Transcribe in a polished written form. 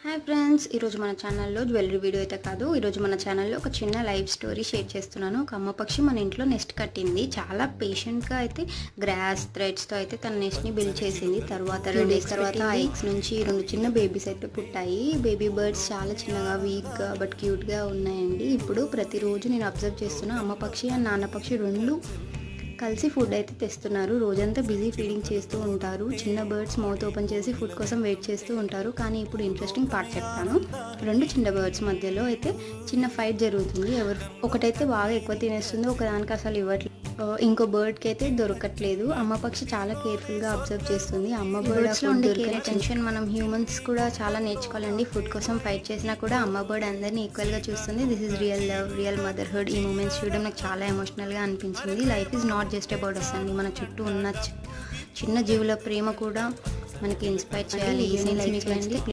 Hi friends, ఈరోజు మన ఛానల్లో జ్యువెలరీ వీడియో అయితే కాదు, ఈరోజు మన ఛానల్లో ఒక చిన్న లైవ్ స్టోరీ షేర్ చేస్తున్నాను. ఒక అమ్మ పక్షి మన ఇంట్లో నెస్ట్ కట్టింది. చాలా పేషెంట్గా అయితే గ్రాస్ థ్రెడ్స్తో అయితే తన నెస్ట్ని బిల్డ్ చేసింది. తర్వాత 2 డేస్ తర్వాత ఆ ఎగ్స్ నుంచి 2 చిన్న బేబీస్ అయితే పుట్టాయి. బేబీ బర్డ్స్ చాలా చిన్నగా వీక్గా బట్ క్యూట్గా ఉన్నాయండి. ఇప్పుడు ప్రతిరోజు నేను అబ్జర్వ్ చేస్తున్నా, అమ్మ పక్షి అండ్ నాన్న పక్షి రెండు కలిసి ఫుడ్ అయితే తెస్తున్నారు. రోజంతా బిజీ ఫీడింగ్ చేస్తూ ఉంటారు. చిన్న బర్డ్స్ మౌత్ ఓపెన్ చేసి ఫుడ్ కోసం వెయిట్ చేస్తూ ఉంటారు. కానీ ఇప్పుడు ఇంట్రెస్టింగ్ పార్ట్ చెప్తాను. 2 చిన్న బర్డ్స్ మధ్యలో అయితే చిన్న ఫైట్ జరుగుతుంది. ఒకటైతే బాగా ఎక్కువ తినేస్తుంది, ఒకదానికి అసలు ఇవ్వట్లేదు. ఇంకో బర్డ్కి అయితే దొరకట్లేదు. అమ్మ పక్షి చాలా కేర్ఫుల్గా అబ్జర్వ్ చేస్తుంది. అమ్మ బర్డ్స్లో ఉండే కేర్ అటెన్షన్ మనం హ్యూమన్స్ కూడా చాలా నేర్చుకోవాలండి. ఫుడ్ కోసం ఫైట్ చేసినా కూడా అమ్మ బర్డ్ అందరినీ ఈక్వల్గా చూస్తుంది. This is real love, real motherhood. ఈ మూమెంట్స్ చూడడం నాకు చాలా ఎమోషనల్గా అనిపించింది. Life is not just about us అండి, మన చుట్టూ ఉన్న చిన్న జీవుల ప్రేమ కూడా మనకి ఇన్స్పైర్ చేయాలి. ఈ సీన్స్ మీకు